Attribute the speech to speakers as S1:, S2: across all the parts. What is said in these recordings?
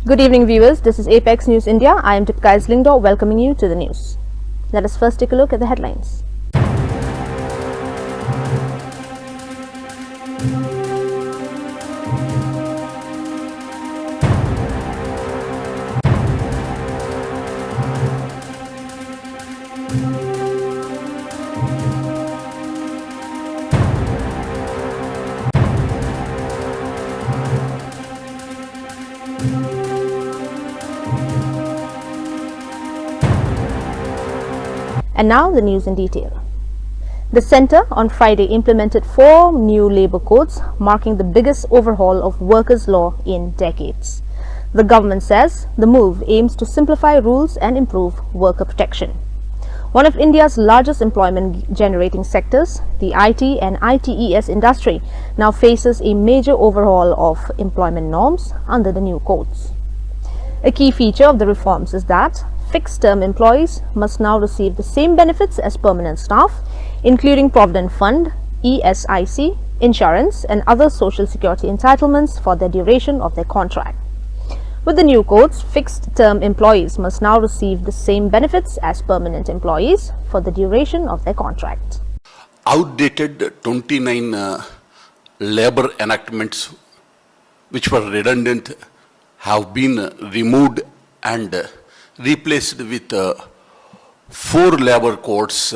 S1: Good evening viewers, this is Apex News India. I am Tipka Islingdor welcoming you to the news. Let us first take a look at the headlines. And now the news in detail. The Centre on Friday implemented 4 new labour codes, marking the biggest overhaul of workers' law in decades. The government says the move aims to simplify rules and improve worker protection. One of India's largest employment-generating sectors, the IT and ITES industry, now faces a major overhaul of employment norms under the new codes. A key feature of the reforms is that fixed-term employees must now receive the same benefits as permanent staff, including Provident Fund, ESIC, insurance and other social security entitlements for the duration of their contract. With the new codes, fixed-term employees must now receive the same benefits as permanent employees for the duration of their contract.
S2: Outdated 29 labour enactments which were redundant have been removed and replaced with 4 labour codes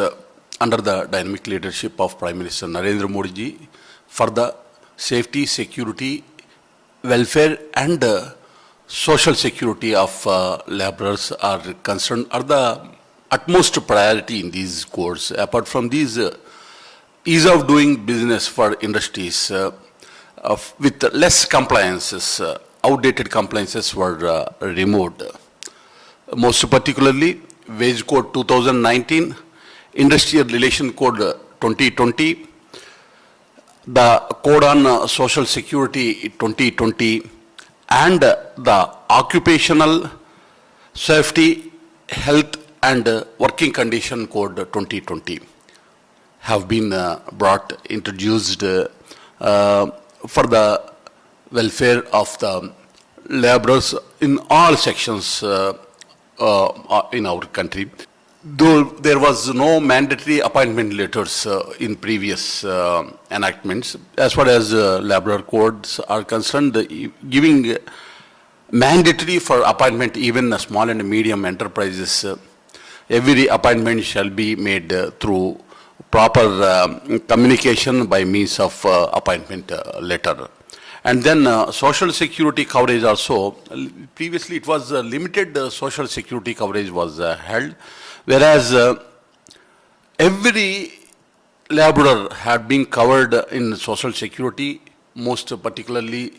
S2: under the dynamic leadership of Prime Minister Narendra Modi ji for the safety, security, welfare and social security of labourers are concerned are the utmost priority in these codes. Apart from these, ease of doing business for industries with less compliances, outdated compliances were removed. Most particularly, Wage Code 2019, Industrial Relation Code 2020, the Code on Social Security 2020, and the Occupational Safety, Health and Working Condition Code 2020 have been introduced for the welfare of the labourers in all sections in our country. Though there was no mandatory appointment letters in previous enactments, as far as labourer codes are concerned, giving mandatory for appointment even small and medium enterprises, every appointment shall be made through proper communication by means of appointment letter. And then social security coverage also, previously it was limited social security coverage was held, whereas every labourer had been covered in social security, most particularly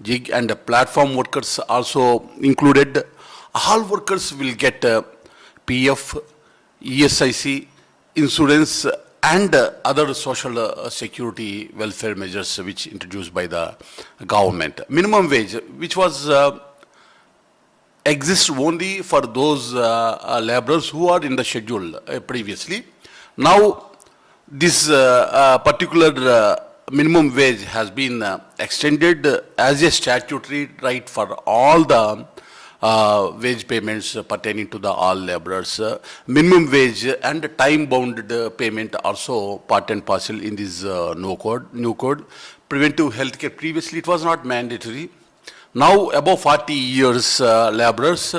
S2: gig and platform workers also included. All workers will get PF, ESIC, insurance and other social security welfare measures which introduced by the government. Minimum wage, which was exists only for those labourers who are in the schedule previously. Now this particular minimum wage has been extended as a statutory right for all the wage payments pertaining to the all labourers. Minimum wage and time-bounded payment also part and parcel in this new code. Preventive healthcare, previously it was not mandatory. Now above 40 years labourers,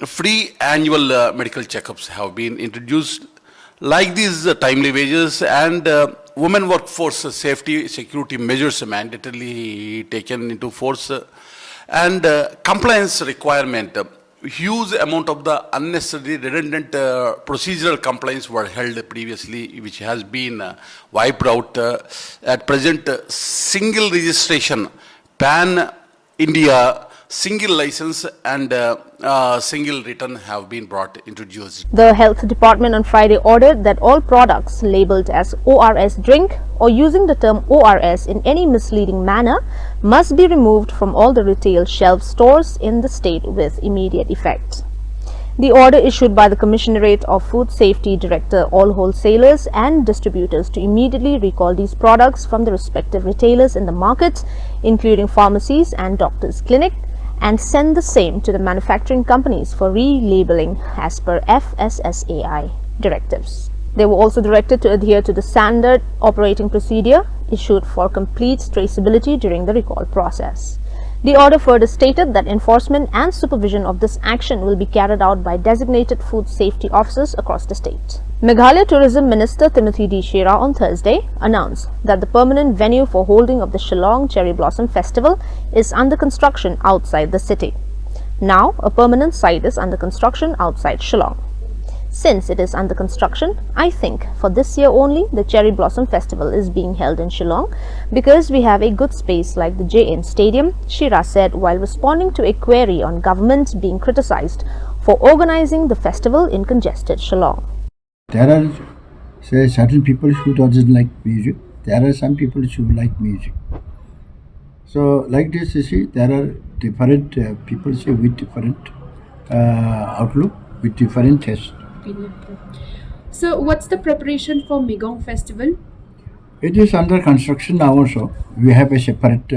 S2: free annual medical checkups have been introduced. Like these timely wages and women workforce safety security measures mandatorily taken into force, and compliance requirement, huge amount of the unnecessary redundant procedural compliance were held previously, which has been wiped out. At present, single registration, PAN India, single license and single return have been introduced.
S1: The Health Department on Friday ordered that all products labelled as ORS drink or using the term ORS in any misleading manner must be removed from all the retail shelf stores in the state with immediate effect. The order issued by the Commissionerate of Food Safety directed all wholesalers and distributors to immediately recall these products from the respective retailers in the market, including pharmacies and doctors' clinic, and send the same to the manufacturing companies for relabeling as per FSSAI directives. They were also directed to adhere to the standard operating procedure issued for complete traceability during the recall process. The order further stated that enforcement and supervision of this action will be carried out by designated food safety officers across the state. Meghalaya Tourism Minister Timothy D. Shira on Thursday announced that the permanent venue for holding of the Shillong Cherry Blossom Festival is under construction outside the city. Now, a permanent site is under construction outside Shillong. Since it is under construction, I think for this year only the Cherry Blossom Festival is being held in Shillong because we have a good space like the JN Stadium, Shira said while responding to a query on government being criticized for organizing the festival in congested Shillong.
S3: There are certain people who doesn't like music. There are some people who like music. So like this, you see, there are different people with different outlook, with different taste.
S4: So what's the preparation for Megong Festival?
S3: It is under construction now also. We have a separate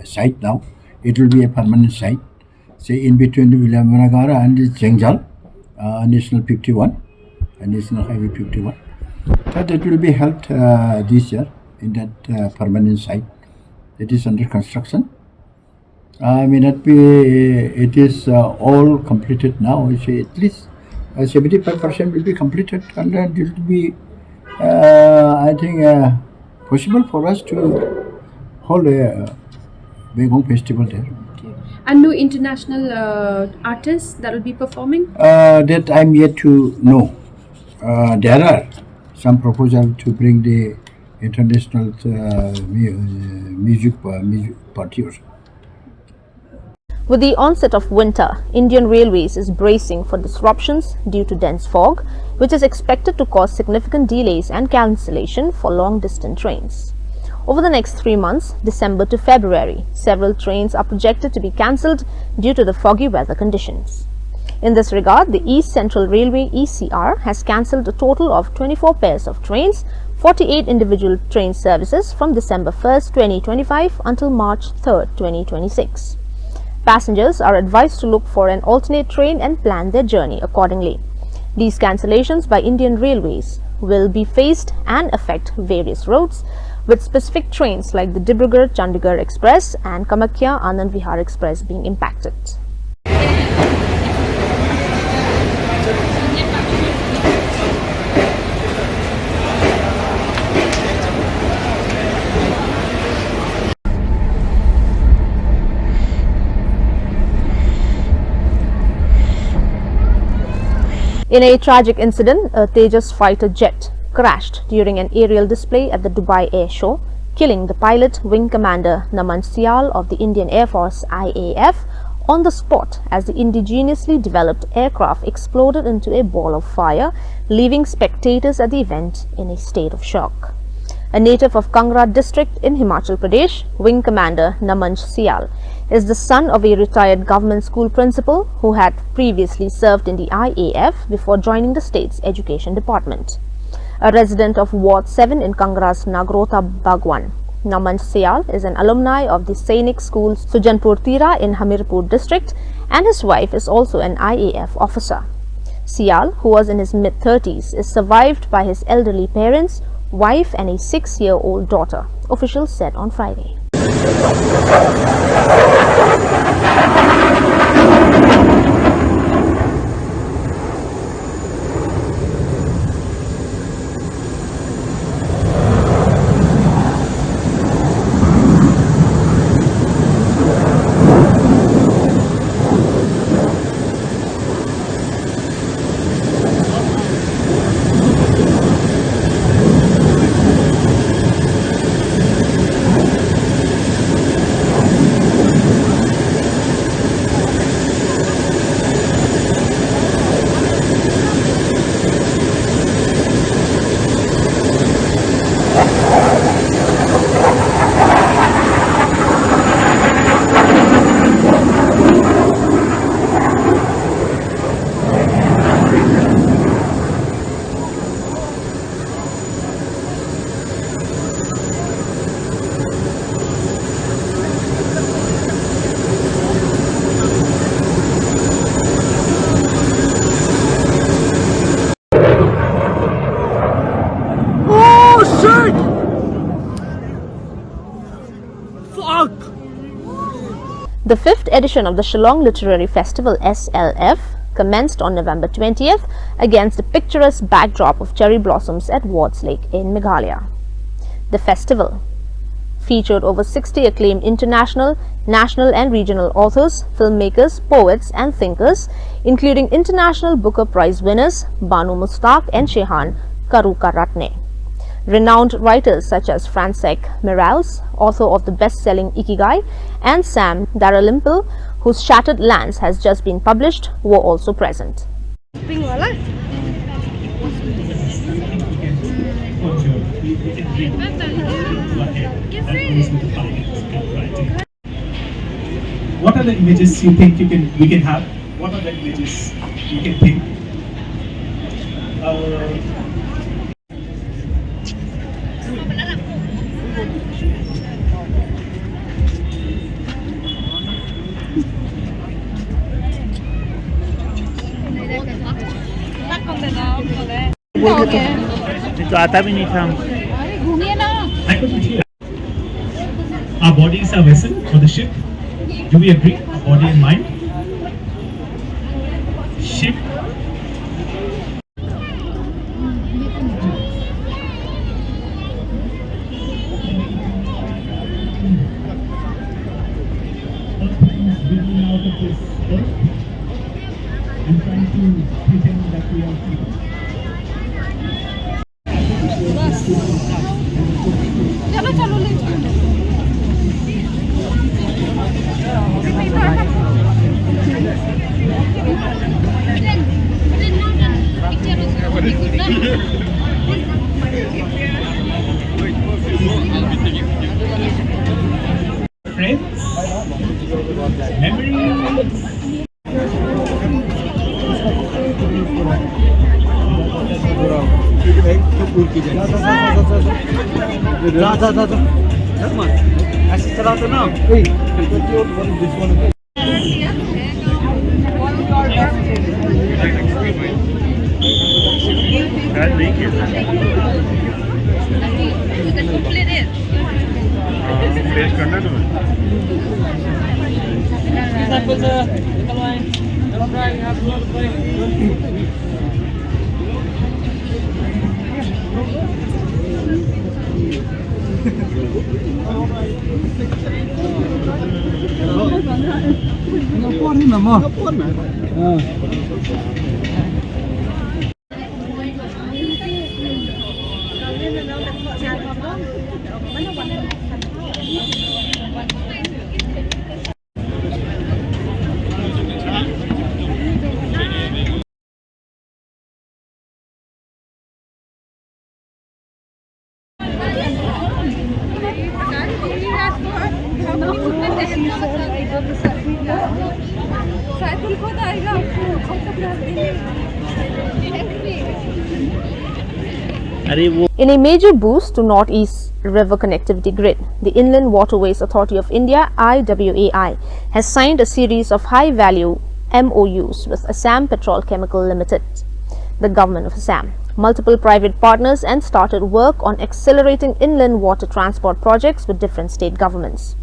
S3: site now. It will be a permanent site. Say in between the Villamanagara and the Jengjal, National 51, National Highway 51. That it will be held this year in that permanent site. It is under construction. May not be, it is all completed now. You see, at least 75% will be completed, and then it will be, I think, possible for us to hold a Megong festival there.
S4: Okay. And no international artists that will be performing?
S3: That I'm yet to know. There are some proposals to bring the international music party also.
S1: With the onset of winter, Indian Railways is bracing for disruptions due to dense fog, which is expected to cause significant delays and cancellation for long-distance trains. Over the next 3 months, December to February, several trains are projected to be cancelled due to the foggy weather conditions. In this regard, the East Central Railway ECR has cancelled a total of 24 pairs of trains, 48 individual train services from December 1st, 2025 until March 3rd, 2026. Passengers are advised to look for an alternate train and plan their journey accordingly. These cancellations by Indian Railways will be phased and affect various routes, with specific trains like the Dibrugarh-Chandigarh Express and Kamakhya-Anand Vihar Express being impacted. In a tragic incident, a Tejas fighter jet crashed during an aerial display at the Dubai Air Show, killing the pilot Wing Commander Naman Sial of the Indian Air Force IAF on the spot as the indigenously developed aircraft exploded into a ball of fire, leaving spectators at the event in a state of shock. A native of Kangra district in Himachal Pradesh, Wing Commander Naman Sial is the son of a retired government school principal who had previously served in the IAF before joining the state's education department. A resident of Ward 7 in Kangra's Nagrota Bagwan, Naman Sial is an alumni of the Sainik School Sujanpur Tira in Hamirpur district, and his wife is also an IAF officer. Sial, who was in his mid-30s, is survived by his elderly parents, wife and a 6-year-old daughter, officials said on Friday. The 5th edition of the Shillong Literary Festival SLF commenced on November 20th against the picturesque backdrop of cherry blossoms at Wards Lake in Meghalaya. The festival featured over 60 acclaimed international, national and regional authors, filmmakers, poets and thinkers, including International Booker Prize winners Banu Mustaq and Shehan Karukaratne. Renowned writers such as Francesc Miralles, author of the best-selling Ikigai, and Sam Dalrymple, whose Shattered Lands has just been published, were also present.
S5: What are the images you think we can have? What are the images you can think?
S6: तो आता भी नहीं था
S5: Our body is a vessel for the ship. Do we agree? Body and mind. Ship. Out of this earth and trying to pretend that we are people. Friends, memories.
S1: In a major boost to Northeast River Connectivity Grid, the Inland Waterways Authority of India (IWAI) has signed a series of high-value MOUs with Assam Petrol Chemical Limited, the government of Assam, multiple private partners, and started work on accelerating inland water transport projects with different state governments.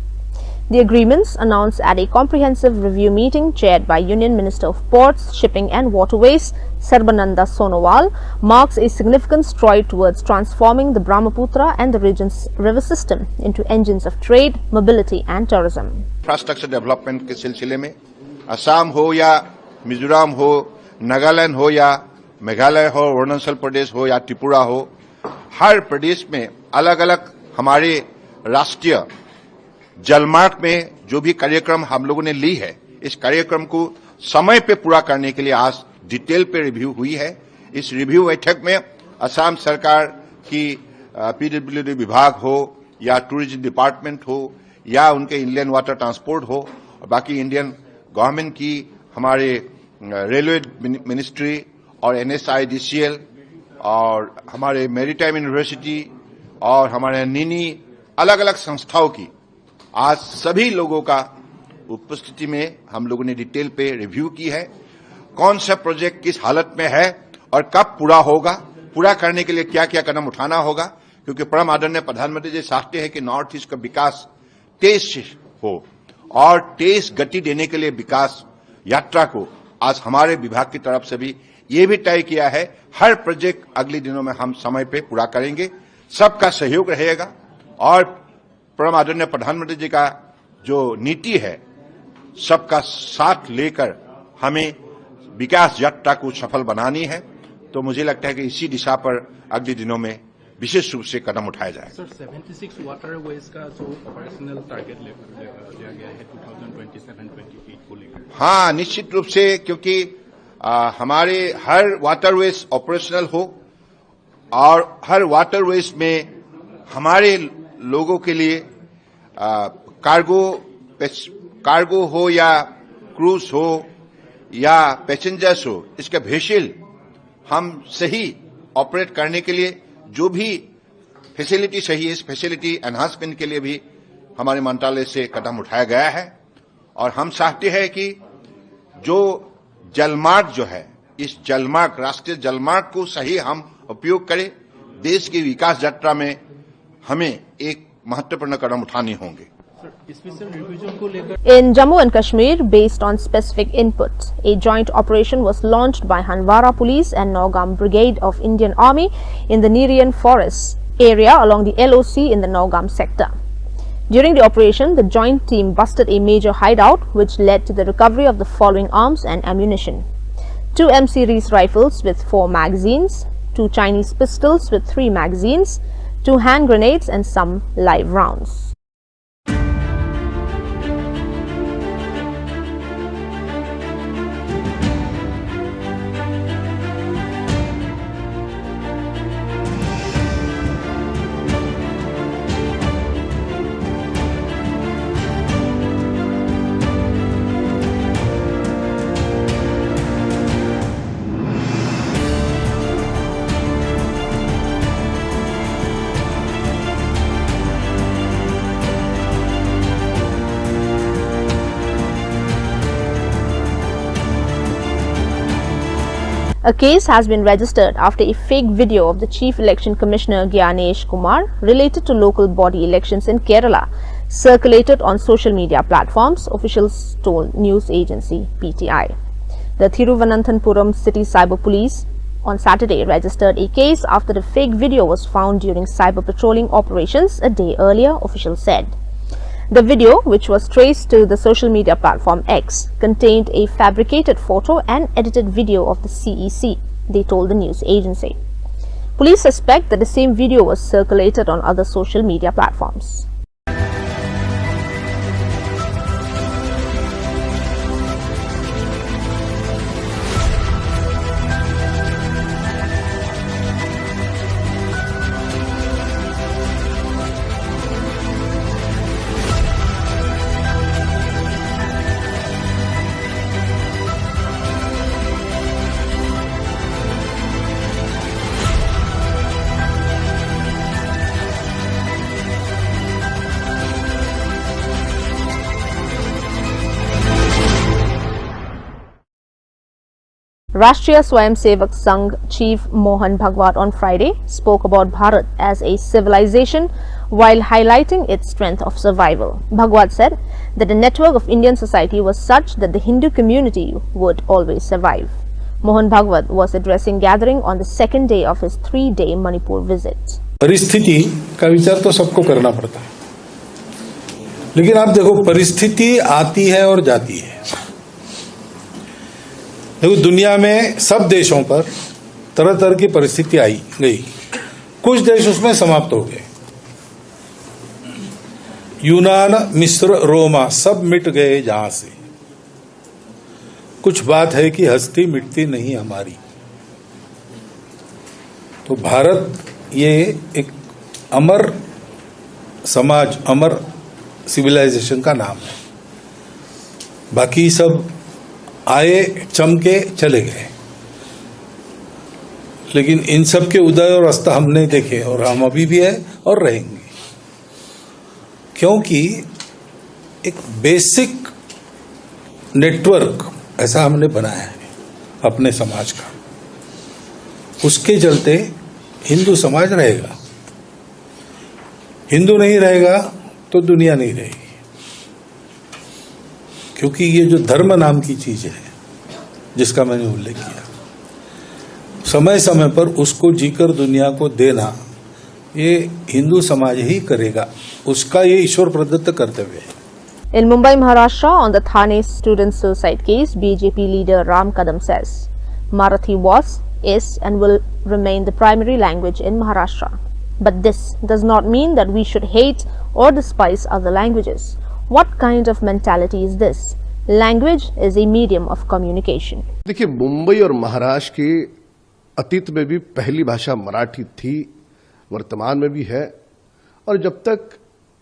S1: The agreements, announced at a comprehensive review meeting chaired by Union Minister of Ports, Shipping and Waterways, Sarbananda Sonowal, marks a significant stride towards transforming the Brahmaputra and the region's river system into engines of trade, mobility and tourism.
S7: Infrastructure development के सिलसिले में असम हो या मिजोरम हो, नागालैंड हो या मेघालय हो, अरुणाचल प्रदेश हो या त्रिपुरा हो, हर प्रदेश में अलग अलग हमारे राष्ट्रीय जलमार्ग में जो भी कार्यक्रम हम लोगों ने ली है, इस कार्यक्रम को समय पे पूरा करने के लिए आज डिटेल पे रिव्यू हुई है। इस रिव्यू बैठक में असम सरकार की पीडब्ल्यूडी विभाग हो या टूरिज्म डिपार्टमेंट हो या उनके इंडियन वाटर ट्रांसपोर्ट हो, और बाकी इंडियन गवर्नमेंट की हमारे रेलवे मिनिस्ट्री और NSIDCL और हमारे मैरीटाइम यूनिवर्सिटी और हमारे नीनी अलग अलग संस्थाओं की आज सभी लोगों का उपस्थिति में हम लोगों ने डिटेल पे रिव्यू की है। कौन सा प्रोजेक्ट किस हालत में है और कब पूरा होगा, पूरा करने के लिए क्या क्या कदम उठाना होगा, क्योंकि परम आदरणीय प्रधानमंत्री जी चाहते हैं कि नॉर्थ ईस्ट का विकास तेज हो और तेज गति देने के लिए विकास यात्रा को आज हमारे विभाग की तरफ से भी ये भी तय किया है, हर प्रोजेक्ट अगले दिनों में हम समय पे पूरा करेंगे, सबका सहयोग रहेगा और परम आदरणीय प्रधानमंत्री जी का जो नीति है सबका साथ लेकर हमें विकास यात्रा को सफल बनानी है। तो मुझे लगता है कि इसी दिशा पर अगले दिनों में विशेष रूप से कदम उठाया जाए।
S6: सर 76 वाटरवेज का जो ऑपरेशनल टारगेट लिया गया है 2027-28 को लेकर।
S7: हाँ, निश्चित रूप से, क्योंकि हमारे हर वाटरवेज ऑपरेशनल हो और हर वाटरवेज में हमारे लोगों के लिए कार्गो हो या क्रूज हो या पैसेंजर्स हो, इसका वेसल हम सही ऑपरेट करने के लिए जो भी फैसिलिटी चाहिए, इस फैसिलिटी एनहांसमेंट के लिए भी हमारे मंत्रालय से कदम उठाया गया है। और हम चाहते हैं कि जो जलमार्ग जो है, इस जलमार्ग, राष्ट्रीय जलमार्ग को सही हम उपयोग करें। देश की विकास यात्रा में हमें एक महत्वपूर्ण कदम उठाने होंगे।
S1: In Jammu and Kashmir, based on specific inputs, a joint operation was launched by Hanwara Police and Naugam Brigade of Indian Army in the Nirian Forest area along the LOC in the Naugam sector. During the operation, the joint team busted a major hideout which led to the recovery of the following arms and ammunition: 2 M-series rifles with 4 magazines, 2 Chinese pistols with 3 magazines, 2 hand grenades and some live rounds. A case has been registered after a fake video of the Chief Election Commissioner Gyanesh Kumar related to local body elections in Kerala circulated on social media platforms, officials told news agency PTI. The Thiruvananthapuram City Cyber Police on Saturday registered a case after the fake video was found during cyber patrolling operations a day earlier, officials said. The video, which was traced to the social media platform X, contained a fabricated photo and edited video of the CEC, they told the news agency. Police suspect that the same video was circulated on other social media platforms. Rashtriya Swayamsevak Sangh Chief Mohan Bhagwat on Friday spoke about Bharat as a civilization while highlighting its strength of survival. Bhagwat said that the network of Indian society was such that the Hindu community would always survive. Mohan Bhagwat was addressing gathering on the second day of his 3-day Manipur visit.
S8: परिस्थिति का विचार तो सबको करना पड़ता है, लेकिन आप देखो परिस्थिति आती है और जाती है। देखो दुनिया में सब देशों पर तरह तरह की परिस्थिति आई गई, कुछ देश उसमें समाप्त हो गए। यूनान, मिस्र, रोमा सब मिट गए जहां से। कुछ बात है कि हस्ती मिटती नहीं हमारी। तो भारत ये एक अमर समाज, अमर सिविलाइजेशन का नाम है। बाकी सब आए, चमके, चले गए, लेकिन इन सब के उदय और अस्त हमने देखे और हम अभी भी है और रहेंगे, क्योंकि एक बेसिक नेटवर्क ऐसा हमने बनाया है अपने समाज का। उसके चलते हिंदू समाज रहेगा। हिंदू नहीं रहेगा तो दुनिया नहीं रहेगी। क्योंकि ये जो धर्म नाम की चीज है जिसका मैंने उल्लेख किया, समय समय पर उसको जीकर दुनिया को देना ये हिंदू समाज ही करेगा, उसका ये ईश्वर प्रदत्त कर्तव्य है।
S1: In Mumbai, Maharashtra, on the Thane student suicide case, BJP leader Ram Kadam says, Marathi was, is and will remain the primary language in Maharashtra. But this does not mean that we should hate or despise other languages. What kind of mentality is this? Language is a medium of communication.
S9: देखिए, मुंबई और महाराष्ट्र के अतीत में भी पहली भाषा मराठी थी, वर्तमान में भी है, और जब तक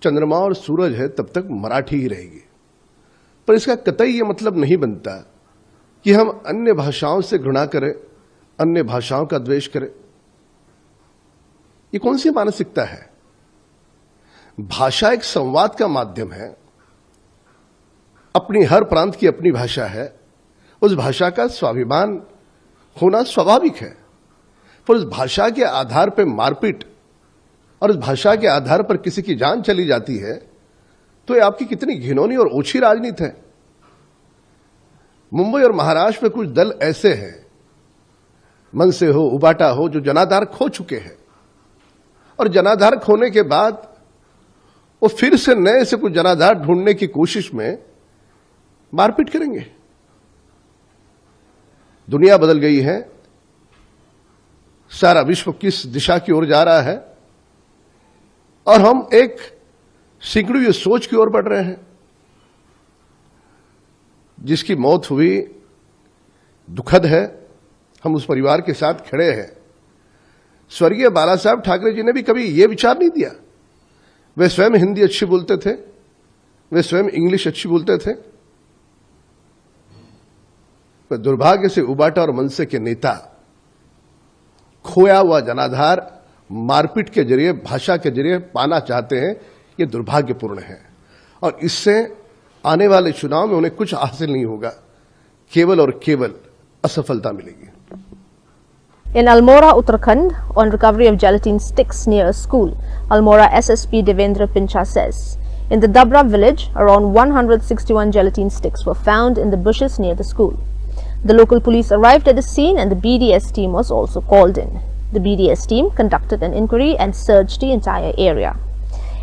S9: चंद्रमा और सूरज है तब तक मराठी ही रहेगी। पर इसका कतई ये मतलब नहीं बनता कि हम अन्य भाषाओं से घृणा करें, अन्य भाषाओं का द्वेष करें। ये कौन सी मानसिकता है? भाषा एक संवाद का माध्यम है। अपनी हर प्रांत की अपनी भाषा है, उस भाषा का स्वाभिमान होना स्वाभाविक है। पर उस भाषा के आधार पर मारपीट और उस भाषा के आधार पर किसी की जान चली जाती है तो ये आपकी कितनी घिनौनी और ओछी राजनीति है। मुंबई और महाराष्ट्र में कुछ दल ऐसे हैं, मन से हो उबाटा हो, जो जनाधार खो चुके हैं, और जनाधार खोने के बाद वो फिर से नए से कुछ जनाधार ढूंढने की कोशिश में मारपीट करेंगे। दुनिया बदल गई है, सारा विश्व किस दिशा की ओर जा रहा है और हम एक सिकुड़ी हुई सोच की ओर बढ़ रहे हैं। जिसकी मौत हुई दुखद है, हम उस परिवार के साथ खड़े हैं। स्वर्गीय बाला साहब ठाकरे जी ने भी कभी यह विचार नहीं दिया। वे स्वयं हिंदी अच्छी बोलते थे, वे स्वयं इंग्लिश अच्छी बोलते थे। वे दुर्भाग्य से उबाटा और मनसे के नेता खोया हुआ जनाधार मारपीट के जरिए, भाषा के जरिए पाना चाहते हैं। ये दुर्भाग्यपूर्ण है और इससे आने वाले चुनाव में उन्हें कुछ हासिल नहीं होगा, केवल और केवल असफलता मिलेगी।
S1: In Almora, Uttarakhand, on recovery of gelatin sticks near a school, Almora SSP Devendra Pincha says, in the Dabra village, around 161 gelatin sticks were found in the bushes near the school. The local police arrived at the scene and the BDS team was also called in. The BDS team conducted an inquiry and searched the entire area.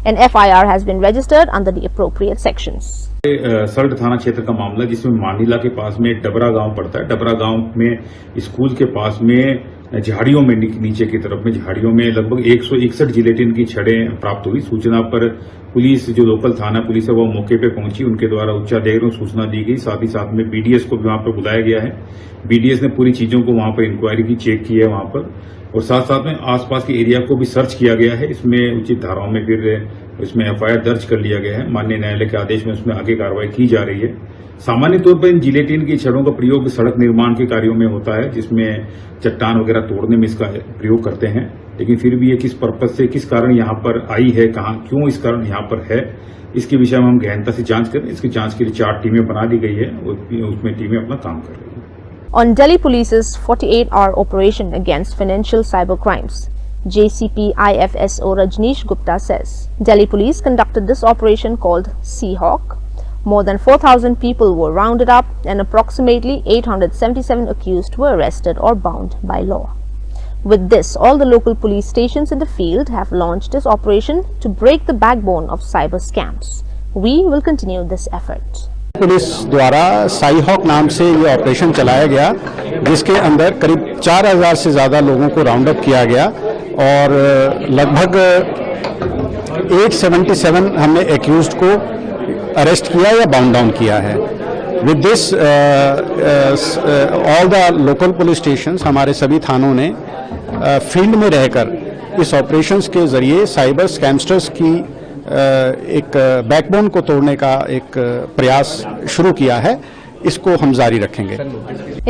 S1: An FIR has been registered under the appropriate sections.
S10: Salt थाना क्षेत्र का मामला, जिसमें मांडीला के पास में डबरा गांव पड़ता है। डबरा गांव में स्कूल के पास में झाड़ियों में नीचे की तरफ में झाड़ियों में लगभग 161 जिलेटिन की छड़ें प्राप्त हुई। सूचना पर पुलिस, जो लोकल थाना पुलिस है, वो मौके पे पहुंची। उनके द्वारा उच्चाधिकारियों को सूचना दी गई। साथ ही साथ में बीडीएस को भी वहां पर बुलाया गया है। बीडीएस ने पूरी चीजों को वहां पर इंक्वायरी की, चेक की है वहां पर, और साथ साथ में आसपास के एरिया को भी सर्च किया गया है। इसमें उचित धाराओं में फिर इसमें एफआईआर दर्ज कर लिया गया है। माननीय न्यायालय के आदेश में उसमें आगे कार्रवाई की जा रही है। सामान्य तौर पर इन जिलेटिन की छड़ों का प्रयोग सड़क निर्माण के कार्यों में होता है, जिसमें चट्टान वगैरह तोड़ने में इसका प्रयोग करते हैं। लेकिन फिर भी ये किस पर्पज से, किस कारण यहाँ पर आई है, कहाँ, क्यों इस कारण यहाँ पर है, इसके विषय में हम गहनता से जांच करें। इसकी जांच के लिए 4 टीमें बना दी गई है, उसमें टीमें अपना काम कर रही है।
S1: On Delhi Police's 48-hour operation against financial cybercrimes, JCP IFSO Rajneesh Gupta says, Delhi Police conducted this operation called Seahawk. More than 4,000 people were rounded up and approximately 877 accused were arrested or bound by law. With this, all the local police stations in the field have launched this operation to break the backbone of cyber scams. We will continue this effort.
S11: Police द्वारा साईहॉक नाम से ये operation चलाया गया, जिसके अंदर करीब 4,000 से ज़्यादा लोगों को राउंड अप किया गया और लगभग 877 हमने एक्यूज्ड को अरेस्ट किया या बाउंड डाउन किया है। With this all the local police stations, हमारे सभी थानों ने फील्ड में रहकर इस ऑपरेशंस के जरिए साइबर स्कैमस्टर्स की एक बैकबोन को तोड़ने का एक प्रयास शुरू किया है। इसको हम जारी रखेंगे।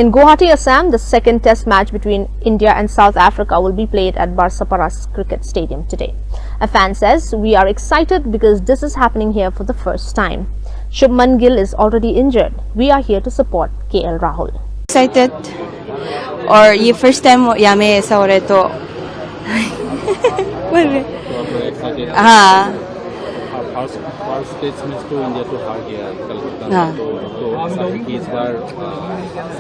S1: In Guwahati, Assam, the second test match between India and South Africa will be played at Barsaparas Cricket Stadium today. A fan says, "We are excited because this is happening here for the first time. Shubman Gill is already injured. We are here to support KL Rahul."
S12: Excited, और ये first time यहाँ में ऐसा हो रहा है तो हाँ
S6: फर्स्ट टेस्ट मैच तो इंडिया तो हार गया कलकत्ता
S12: हाँ।
S6: में, तो ऐसा है कि इस बार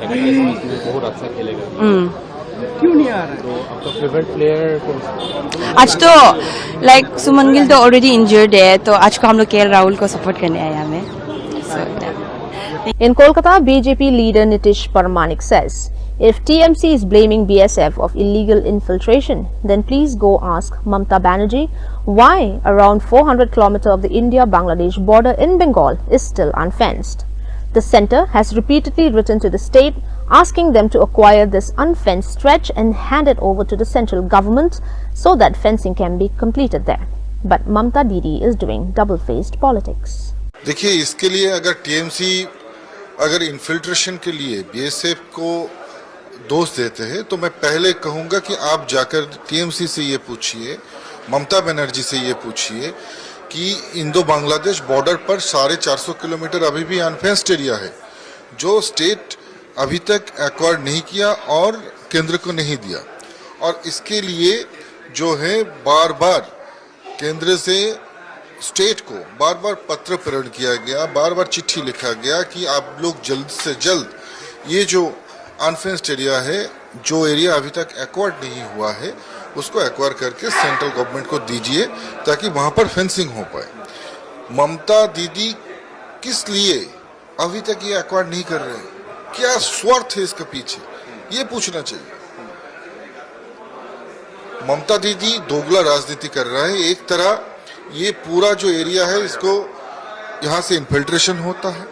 S6: सेकंड टेस्ट मैच में बहुत अच्छा खेलेगा। क्यों नहीं आ रहा है? तो आपका फेवरेट प्लेयर कौन सा?
S12: आज तो लाइक सुमन गिल तो ऑलरेडी इंजर्ड है, तो आज को हम लोग केएल राहुल को सपोर्ट करने आए हमें।
S1: In Kolkata, BJP leader Nitish Parmanik says, if TMC is blaming BSF of illegal infiltration, then please go ask Mamta Banerjee why around 400 km of the India-Bangladesh border in Bengal is still unfenced. The centre has repeatedly written to the state asking them to acquire this unfenced stretch and hand it over to the central government so that fencing can be completed there. But Mamta Didi is doing double-faced politics.
S13: देखिए, इसके लिए अगर TMC अगर infiltration के लिए BSF को दोष देते हैं, तो मैं पहले कहूंगा कि आप जाकर टीएमसी से ये पूछिए, ममता बनर्जी से ये पूछिए कि इंडो बांग्लादेश बॉर्डर पर 450 किलोमीटर अभी भी अनफेंस्ड एरिया है, जो स्टेट अभी तक एक्वायर नहीं किया और केंद्र को नहीं दिया। और इसके लिए जो है बार बार केंद्र से स्टेट को बार बार पत्र प्रेरण किया गया, बार बार चिट्ठी लिखा गया कि आप लोग जल्द से जल्द ये जो अनफेंस्ड एरिया है, जो एरिया अभी तक एक्वायर्ड नहीं हुआ है, उसको एक्वायर करके सेंट्रल गवर्नमेंट को दीजिए ताकि वहां पर फेंसिंग हो पाए। ममता दीदी किस लिए अभी तक ये एक्वायर नहीं कर रहे हैं? क्या स्वार्थ है इसके पीछे? ये पूछना चाहिए। ममता दीदी दोगला राजनीति कर रहा है। एक तरह ये पूरा जो एरिया है, इसको यहाँ से इन्फिल्ट्रेशन होता है,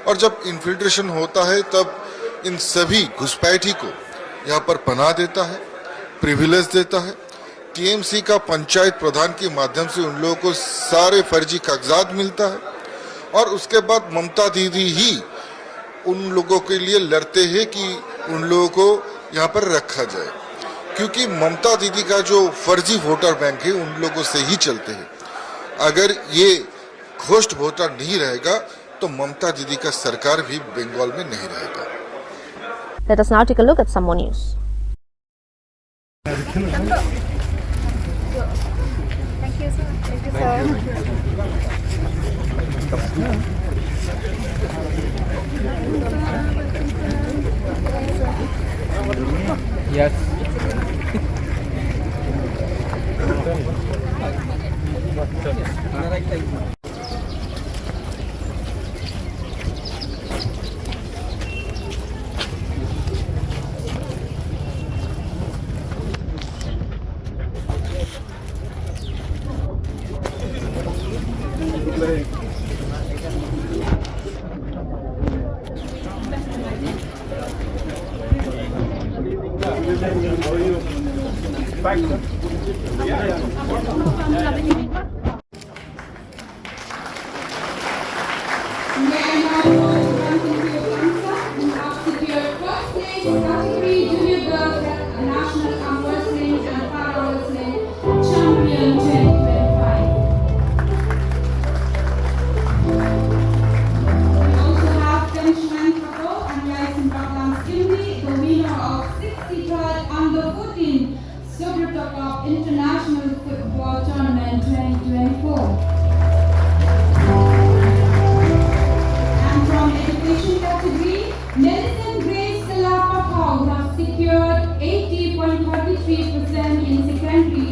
S13: और जब इन्फिल्ट्रेशन होता है तब इन सभी घुसपैठी को यहाँ पर पनाह देता है, प्रिविलेज देता है। टीएमसी का पंचायत प्रधान के माध्यम से उन लोगों को सारे फर्जी कागजात मिलता है, और उसके बाद ममता दीदी ही उन लोगों के लिए लड़ते हैं कि उन लोगों को यहाँ पर रखा जाए, क्योंकि ममता दीदी का जो फर्जी वोटर बैंक है उन लोगों से ही चलते हैं। अगर ये घोस्ट वोटर नहीं रहेगा तो ममता दीदी का सरकार भी बंगाल में नहीं रहेगा।
S1: Let us now take a look at some more news.
S6: Yes.
S14: International Football Tournament 2024. And from education category, Millicent Grace Kalapakau has secured 80.33% in secondary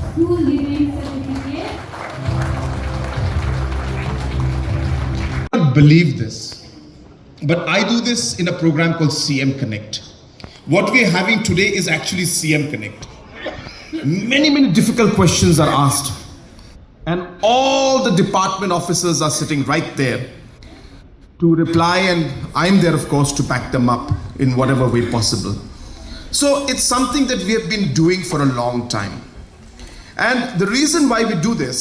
S14: school living certificate.
S15: I don't believe this, but I do this in a program called CM Connect. What we're having today is actually CM Connect. Many difficult questions are asked, and all the department officers are sitting right there to reply, and I'm there, of course, to back them up in whatever way possible. So it's something that we have been doing for a long time. And the reason why we do this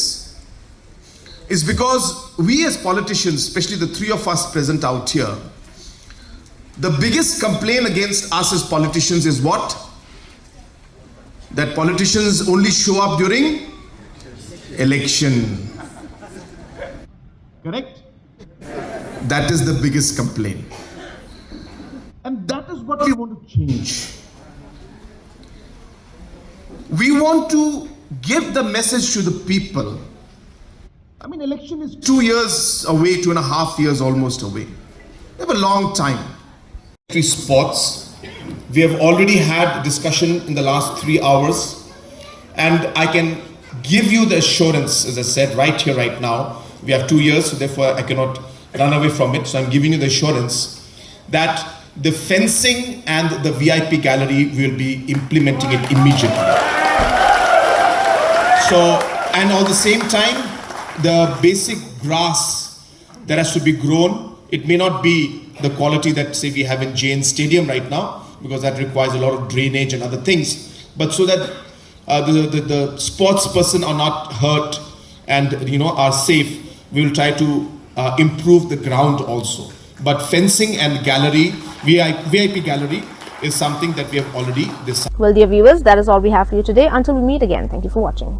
S15: is because we as politicians, especially the three of us present out here, the biggest complaint against us as politicians is what? That politicians only show up during election. Correct? That is the biggest complaint. And that is what we want to change. We want to give the message to the people. I mean, election is 2 years away, 2.5 years almost away. We have a long time. Sports, we have already had discussion in the last 3 hours, and I can give you the assurance, as I said, right here, right now. We have 2 years, so therefore I cannot run away from it. So I'm giving you the assurance that the fencing and the VIP gallery will be implementing it immediately. So, and at the same time, the basic grass that has to be grown, it may not be the quality that, say, we have in Jain Stadium right now, because that requires a lot of drainage and other things. But so that the sports person are not hurt and are safe, we will try to improve the ground also. But fencing and gallery, VIP gallery, is something that we have already decided.
S1: Well, dear viewers, that is all we have for you today. Until we meet again, thank you for watching.